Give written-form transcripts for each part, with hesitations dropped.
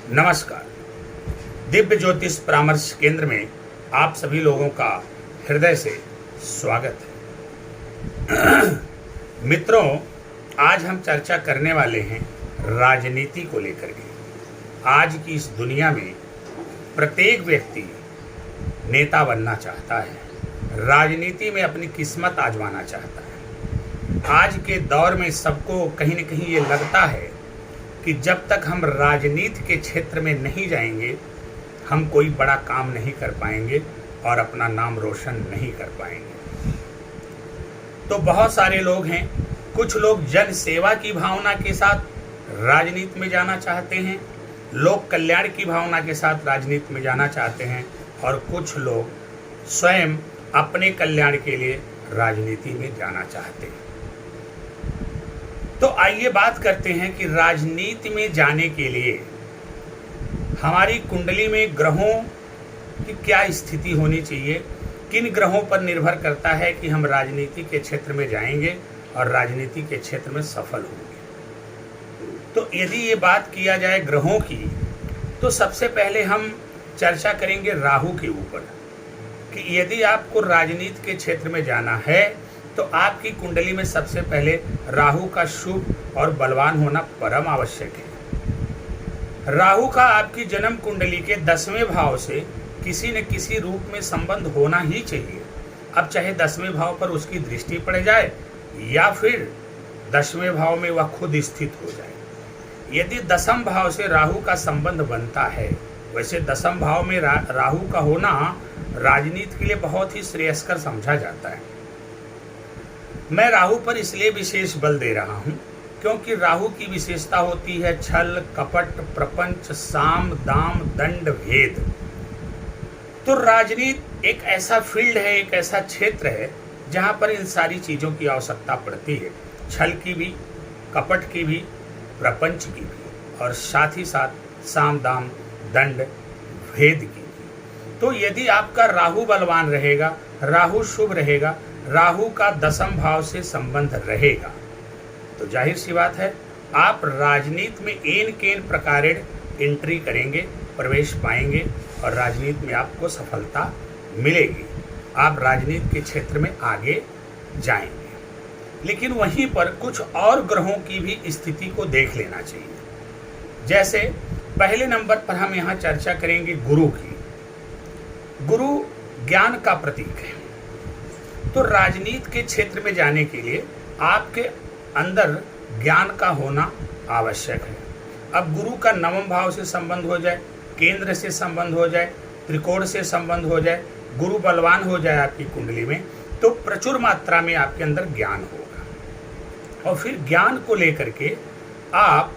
नमस्कार। दिव्य ज्योतिष परामर्श केंद्र में आप सभी लोगों का हृदय से स्वागत है। मित्रों, आज हम चर्चा करने वाले हैं राजनीति को लेकर के। आज की इस दुनिया में प्रत्येक व्यक्ति नेता बनना चाहता है, राजनीति में अपनी किस्मत आजमाना चाहता है। आज के दौर में सबको कहीं न कहीं ये लगता है कि जब तक हम राजनीति के क्षेत्र में नहीं जाएंगे, हम कोई बड़ा काम नहीं कर पाएंगे और अपना नाम रोशन नहीं कर पाएंगे। तो बहुत सारे लोग हैं, कुछ लोग जन सेवा की भावना के साथ राजनीति में जाना चाहते हैं, लोक कल्याण की भावना के साथ राजनीति में जाना चाहते हैं, और कुछ लोग स्वयं अपने कल्याण के लिए राजनीति में जाना चाहते हैं। तो आइए बात करते हैं कि राजनीति में जाने के लिए हमारी कुंडली में ग्रहों की क्या स्थिति होनी चाहिए, किन ग्रहों पर निर्भर करता है कि हम राजनीति के क्षेत्र में जाएंगे और राजनीति के क्षेत्र में सफल होंगे। तो यदि ये बात किया जाए ग्रहों की, तो सबसे पहले हम चर्चा करेंगे राहु के ऊपर कि यदि आपको राजनीति के क्षेत्र में जाना है तो आपकी कुंडली में सबसे पहले राहु का शुभ और बलवान होना परम आवश्यक है। राहु का आपकी जन्म कुंडली के 10वें भाव से किसी न किसी रूप में संबंध होना ही चाहिए। अब चाहे 10वें भाव पर उसकी दृष्टि पड़ जाए या फिर 10वें भाव में वह खुद स्थित हो जाए। यदि 10म भाव से राहु का संबंध बनता है, वैसे 10म भाव में राहु का होना राजनीति के लिए बहुत ही श्रेयस्कर समझा जाता है। मैं राहु पर इसलिए विशेष बल दे रहा हूं क्योंकि राहु की विशेषता होती है छल, कपट, प्रपंच, साम, दाम, दंड, भेद। तो राजनीति एक ऐसा फील्ड है, एक ऐसा क्षेत्र है जहां पर इन सारी चीजों की आवश्यकता पड़ती है, छल की भी, कपट की भी, प्रपंच की भी, और साथ ही साथ साम, दाम, दंड, भेद की भी। तो यदि आपका राहु बलवान रहेगा, राहु शुभ रहेगा, राहु का 10म भाव से संबंध रहेगा, तो जाहिर सी बात है आप राजनीति में एन केन प्रकारे एंट्री करेंगे, प्रवेश पाएंगे और राजनीति में आपको सफलता मिलेगी। आप राजनीति के क्षेत्र में आगे जाएंगे। लेकिन वहीं पर कुछ और ग्रहों की भी स्थिति को देख लेना चाहिए। जैसे पहले नंबर पर हम यहाँ चर्चा करेंगे गुरु की। गुरु ज्ञान का प्रतीक है। तो राजनीति के क्षेत्र में जाने के लिए आपके अंदर ज्ञान का होना आवश्यक है। अब गुरु का 9वें भाव से संबंध हो जाए, केंद्र से संबंध हो जाए, त्रिकोण से संबंध हो जाए, गुरु बलवान हो जाए आपकी कुंडली में, तो प्रचुर मात्रा में आपके अंदर ज्ञान होगा और फिर ज्ञान को लेकर के आप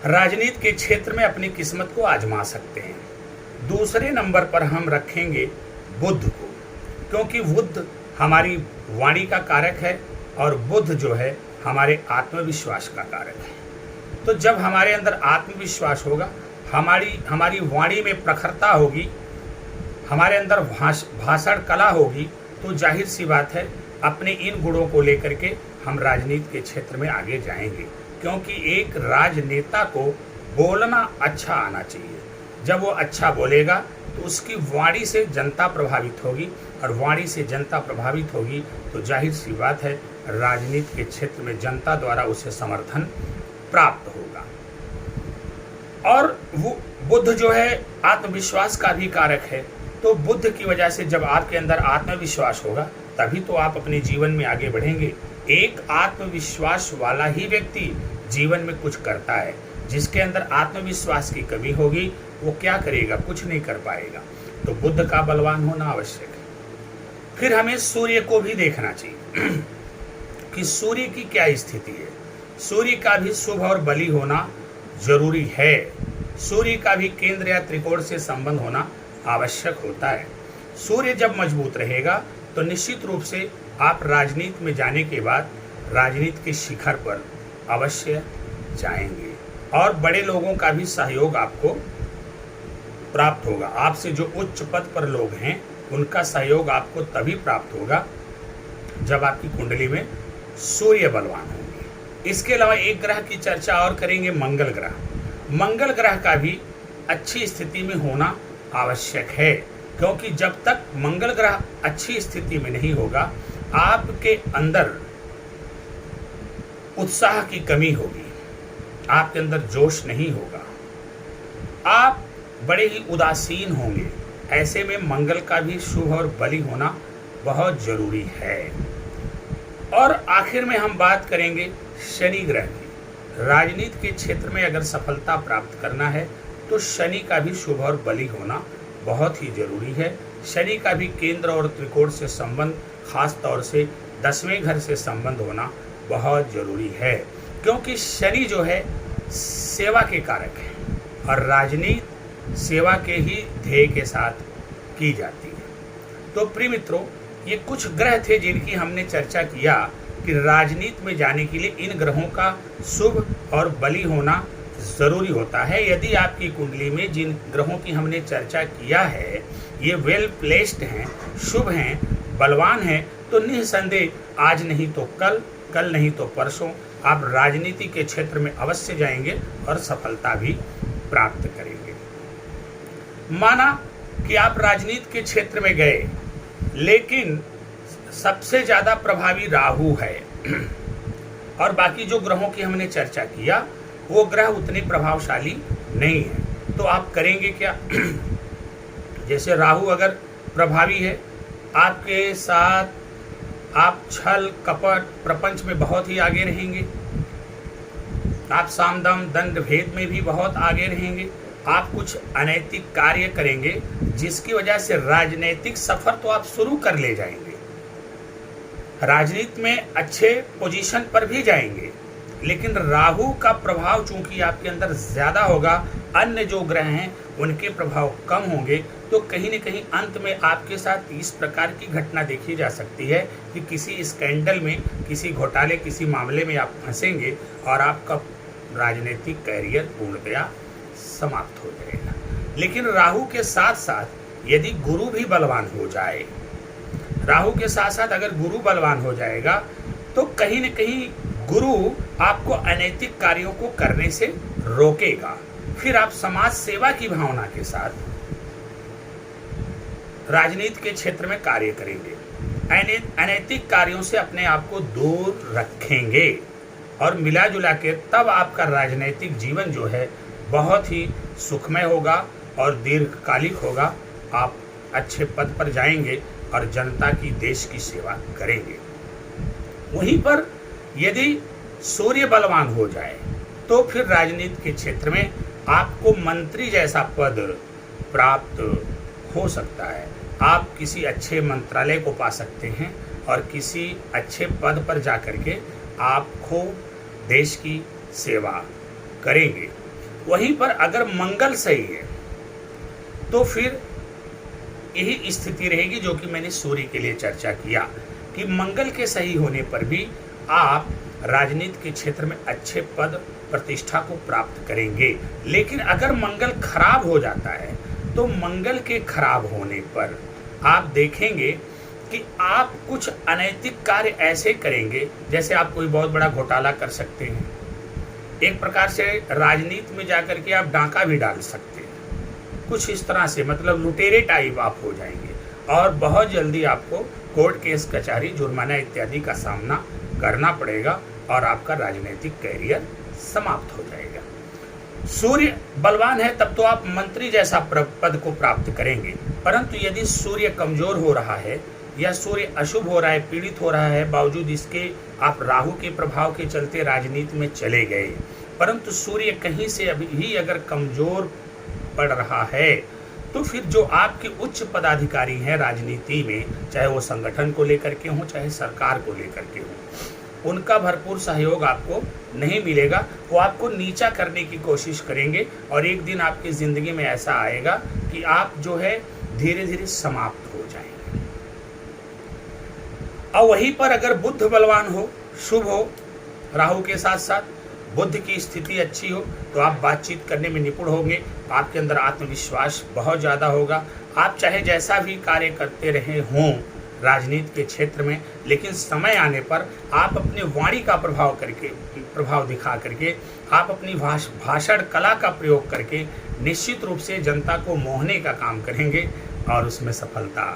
राजनीति के क्षेत्र में अपनी किस्मत को आजमा सकते हैं। दूसरे नंबर पर हम रखेंगे बुध को, क्योंकि बुध हमारी वाणी का कारक है और बुध जो है हमारे आत्मविश्वास का कारक है। तो जब हमारे अंदर आत्मविश्वास होगा, हमारी वाणी में प्रखरता होगी, हमारे अंदर भाषण कला होगी, तो जाहिर सी बात है अपने इन गुणों को लेकर के हम राजनीति के क्षेत्र में आगे जाएंगे। क्योंकि एक राजनेता को बोलना अच्छा आना चाहिए। जब वो अच्छा बोलेगा तो उसकी वाणी से जनता प्रभावित होगी, और वाणी से जनता प्रभावित होगी तो जाहिर सी बात है राजनीति के क्षेत्र में जनता द्वारा उसे समर्थन प्राप्त होगा। और वो बुध जो है आत्मविश्वास का भी कारक है। तो बुध की वजह से जब आपके अंदर आत्मविश्वास होगा तभी तो आप अपने जीवन में आगे बढ़ेंगे। एक आत्मविश्वास वाला ही व्यक्ति जीवन में कुछ करता है। जिसके अंदर आत्मविश्वास की कमी होगी वो क्या करेगा? कुछ नहीं कर पाएगा। तो बुध का बलवान होना आवश्यक है। फिर हमें सूर्य को भी देखना चाहिए कि सूर्य की क्या स्थिति है। सूर्य का भी शुभ और बली होना जरूरी है। सूर्य का भी केंद्र या त्रिकोण से संबंध होना आवश्यक होता है। सूर्य जब मजबूत रहेगा तो निश्चित रूप से आप राजनीति में जाने के बाद राजनीति के शिखर पर अवश्य जाएंगे और बड़े लोगों का भी सहयोग आपको प्राप्त होगा। आपसे जो उच्च पद पर लोग हैं उनका सहयोग आपको तभी प्राप्त होगा जब आपकी कुंडली में सूर्य बलवान होंगे। इसके अलावा एक ग्रह की चर्चा और करेंगे, मंगल ग्रह। मंगल ग्रह का भी अच्छी स्थिति में होना आवश्यक है, क्योंकि जब तक मंगल ग्रह अच्छी स्थिति में नहीं होगा आपके अंदर उत्साह की कमी होगी, आपके अंदर जोश नहीं होगा, आप बड़े ही उदासीन होंगे। ऐसे में मंगल का भी शुभ और बली होना बहुत जरूरी है। और आखिर में हम बात करेंगे शनि ग्रह की। राजनीति के क्षेत्र में अगर सफलता प्राप्त करना है तो शनि का भी शुभ और बली होना बहुत ही जरूरी है। शनि का भी केंद्र और त्रिकोण से संबंध, खास तौर से 10वें घर से संबंध होना बहुत जरूरी है, क्योंकि शनि जो है सेवा के कारक है और राजनीति सेवा के ही ध्येय के साथ की जाती है। तो प्रिय मित्रों, ये कुछ ग्रह थे जिनकी हमने चर्चा किया कि राजनीति में जाने के लिए इन ग्रहों का शुभ और बली होना जरूरी होता है। यदि आपकी कुंडली में जिन ग्रहों की हमने चर्चा किया है ये वेल प्लेस्ड हैं, शुभ हैं, बलवान हैं, तो निसंदेह आज नहीं तो कल, कल नहीं तो परसों आप राजनीति के क्षेत्र में अवश्य जाएंगे और सफलता भी प्राप्त करेंगे। माना कि आप राजनीति के क्षेत्र में गए, लेकिन सबसे ज्यादा प्रभावी राहु है और बाकी जो ग्रहों की हमने चर्चा किया वो ग्रह उतने प्रभावशाली नहीं है, तो आप करेंगे क्या? जैसे राहु अगर प्रभावी है आपके साथ, आप छल कपट प्रपंच में बहुत ही आगे रहेंगे, आप सामदाम दंड भेद में भी बहुत आगे रहेंगे, आप कुछ अनैतिक कार्य करेंगे जिसकी वजह से राजनीतिक सफर तो आप शुरू कर ले जाएंगे, राजनीति में अच्छे पोजीशन पर भी जाएंगे, लेकिन राहु का प्रभाव चूंकि आपके अंदर ज्यादा होगा, अन्य जो ग्रह हैं उनके प्रभाव कम होंगे, तो कहीं न कहीं अंत में आपके साथ इस प्रकार की घटना देखी जा सकती है कि किसी स्कैंडल में, किसी घोटाले, किसी मामले में आप फंसेंगे और आपका राजनीतिक कैरियर पूर्णतया समाप्त हो जाएगा। लेकिन राहु के साथ साथ यदि गुरु भी बलवान हो जाए, राहु के साथ साथ अगर गुरु बलवान हो जाएगा तो कहीं न कहीं गुरु आपको अनैतिक कार्यों को करने से रोकेगा, फिर आप समाज सेवा की भावना के साथ राजनीति के क्षेत्र में कार्य करेंगे, अनैतिक कार्यों से अपने आप को दूर रखेंगे और मिला जुला के तब आपका राजनीतिक जीवन जो है बहुत ही सुखमय होगा और दीर्घकालिक होगा। आप अच्छे पद पर जाएंगे और जनता की, देश की सेवा करेंगे। वहीं पर यदि सूर्य बलवान हो जाए तो फिर राजनीति के क्षेत्र में आपको मंत्री जैसा पद प्राप्त हो सकता है, आप किसी अच्छे मंत्रालय को पा सकते हैं और किसी अच्छे पद पर जाकर के आप खूब देश की सेवा करेंगे। वहीं पर अगर मंगल सही है तो फिर यही स्थिति रहेगी जो कि मैंने सूर्य के लिए चर्चा किया कि मंगल के सही होने पर भी आप राजनीति के क्षेत्र में अच्छे पद प्रतिष्ठा को प्राप्त करेंगे। लेकिन अगर मंगल खराब हो जाता है तो मंगल के खराब होने पर आप देखेंगे कि आप कुछ अनैतिक कार्य ऐसे करेंगे जैसे आप कोई बहुत बड़ा घोटाला कर सकते हैं, एक प्रकार से राजनीति में जाकर के आप डांका भी डाल सकते हैं, कुछ इस तरह से, मतलब लुटेरे टाइप आप हो जाएंगे और बहुत जल्दी आपको कोर्ट केस, कचहरी, जुर्माना इत्यादि का सामना करना पड़ेगा और आपका राजनीतिक कैरियर समाप्त हो जाएगा। सूर्य बलवान है तब तो आप मंत्री जैसा पद को प्राप्त करेंगे, परंतु यदि सूर्य कमजोर हो रहा है या सूर्य अशुभ हो रहा है, पीड़ित हो रहा है, बावजूद इसके आप राहु के प्रभाव के चलते राजनीति में चले गए, परंतु सूर्य कहीं से अभी भी अगर कमजोर पड़ रहा है तो फिर जो आपके उच्च पदाधिकारी हैं राजनीति में, चाहे वो संगठन को लेकर के हों चाहे सरकार को लेकर के हों, उनका भरपूर सहयोग आपको नहीं मिलेगा। वो आपको नीचा करने की कोशिश करेंगे और एक दिन आपकी ज़िंदगी में ऐसा आएगा कि आप जो है धीरे धीरे समाप्त हो जाएंगे। और वहीं पर अगर बुध बलवान हो, शुभ हो, राहु के साथ साथ बुध की स्थिति अच्छी हो तो आप बातचीत करने में निपुण होंगे, आपके अंदर आत्मविश्वास बहुत ज़्यादा होगा। आप चाहे जैसा भी कार्य करते रहे हों, राजनीति के क्षेत्र में, लेकिन समय आने पर आप अपनी वाणी का प्रभाव दिखा करके, आप अपनी भाषण कला का प्रयोग करके निश्चित रूप से जनता को मोहने का काम करेंगे और उसमें सफलता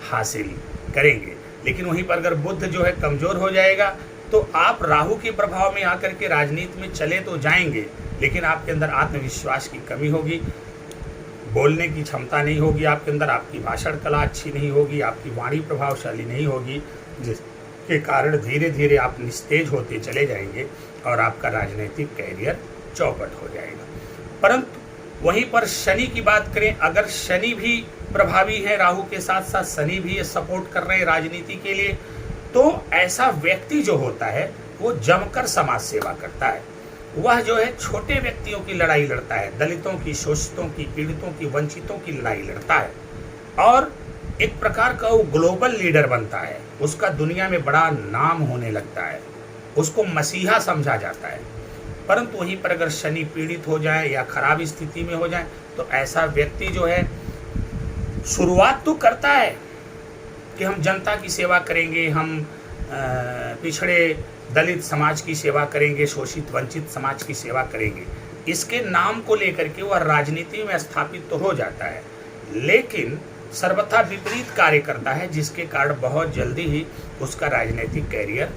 हासिल करेंगे। लेकिन वहीं पर अगर बुध जो है कमज़ोर हो जाएगा तो आप राहु के प्रभाव में आकर के राजनीति में चले तो जाएंगे, लेकिन आपके अंदर आत्मविश्वास की कमी होगी, बोलने की क्षमता नहीं होगी आपके अंदर, आपकी भाषण कला अच्छी नहीं होगी, आपकी वाणी प्रभावशाली नहीं होगी, जिसके कारण धीरे धीरे आप निस्तेज होते चले जाएंगे और आपका राजनीतिक कैरियर चौपट हो जाएगा। परंतु वहीं पर शनि की बात करें, अगर शनि भी प्रभावी है, राहु के साथ साथ शनि भी सपोर्ट कर रहे हैं राजनीति के लिए, तो ऐसा व्यक्ति जो होता है वो जमकर समाज सेवा करता है। वह जो है छोटे व्यक्तियों की लड़ाई लड़ता है, दलितों की, शोषितों की, पीड़ितों की, वंचितों की लड़ाई लड़ता है और एक प्रकार का वो ग्लोबल लीडर बनता है। उसका दुनिया में बड़ा नाम होने लगता है, उसको मसीहा समझा जाता है। परंतु वहीं पर अगर शनि पीड़ित हो जाए या खराब स्थिति में हो जाए तो ऐसा व्यक्ति जो है शुरुआत तो करता है कि हम जनता की सेवा करेंगे, हम पिछड़े दलित समाज की सेवा करेंगे, शोषित वंचित समाज की सेवा करेंगे, इसके नाम को लेकर के वह राजनीति में स्थापित तो हो जाता है, लेकिन सर्वथा विपरीत कार्य करता है, जिसके कारण बहुत जल्दी ही उसका राजनीतिक कैरियर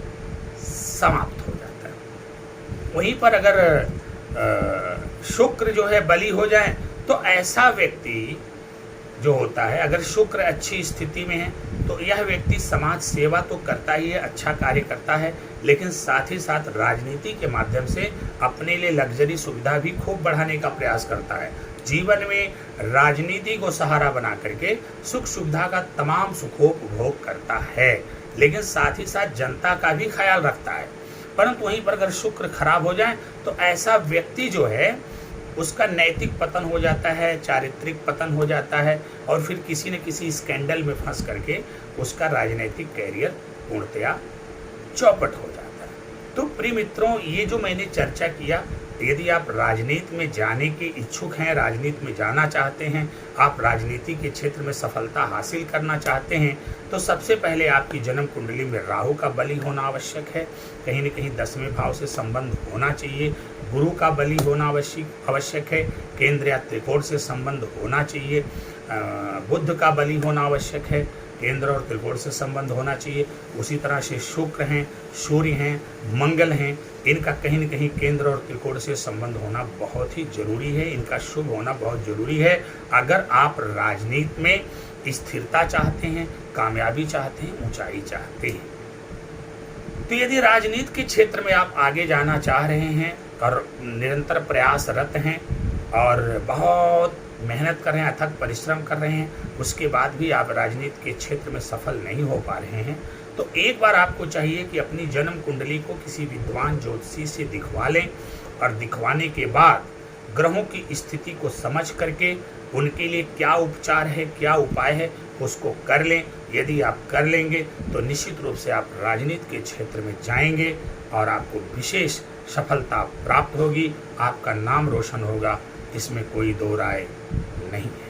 समाप्त हो जाता है। वहीं पर अगर शुक्र जो है बली हो जाए तो ऐसा व्यक्ति जो होता है, अगर शुक्र अच्छी स्थिति में है तो यह व्यक्ति समाज सेवा तो करता ही है, अच्छा कार्य करता है, लेकिन साथ ही साथ राजनीति के माध्यम से अपने लिए लग्जरी सुविधा भी खूब बढ़ाने का प्रयास करता है। जीवन में राजनीति को सहारा बना करके सुख सुविधा का तमाम सुखोपभोग करता है, लेकिन साथ ही साथ जनता का भी ख्याल रखता है। परंतु वहीं पर अगर शुक्र खराब हो जाए तो ऐसा व्यक्ति जो है उसका नैतिक पतन हो जाता है, चारित्रिक पतन हो जाता है और फिर किसी न किसी स्कैंडल में फंस करके उसका राजनीतिक कैरियर पूर्णतया चौपट हो जाता है। तो प्रिय मित्रों, ये जो मैंने चर्चा किया, यदि आप राजनीति में जाने के इच्छुक हैं, राजनीति में जाना चाहते हैं, आप राजनीति के क्षेत्र में सफलता हासिल करना चाहते हैं, तो सबसे पहले आपकी जन्म कुंडली में राहु का बली होना आवश्यक है। कहीं न कहीं 10वें भाव से संबंध होना चाहिए। गुरु का बली होना आवश्यक है। केंद्र या त्रिकोण से संबंध होना चाहिए। बुध का बली होना आवश्यक है। केंद्र और त्रिकोण से संबंध होना चाहिए। उसी तरह से शुक्र हैं, सूर्य हैं, मंगल हैं, इनका कहीं न कहीं केंद्र और त्रिकोण से संबंध होना बहुत ही जरूरी है। इनका शुभ होना बहुत जरूरी है अगर आप राजनीति में स्थिरता चाहते हैं, कामयाबी चाहते हैं, ऊंचाई चाहते हैं। तो यदि राजनीति के क्षेत्र में आप आगे जाना चाह रहे हैं और निरंतर प्रयासरत हैं और बहुत मेहनत कर रहे हैं, अथक परिश्रम कर रहे हैं, उसके बाद भी आप राजनीति के क्षेत्र में सफल नहीं हो पा रहे हैं, तो एक बार आपको चाहिए कि अपनी जन्म कुंडली को किसी विद्वान ज्योतिषी से दिखवा लें और दिखवाने के बाद ग्रहों की स्थिति को समझ करके उनके लिए क्या उपचार है, क्या उपाय है, उसको कर लें। यदि आप कर लेंगे तो निश्चित रूप से आप राजनीति के क्षेत्र में जाएंगे और आपको विशेष सफलता प्राप्त होगी, आपका नाम रोशन होगा, इसमें कोई दो राय नहीं है।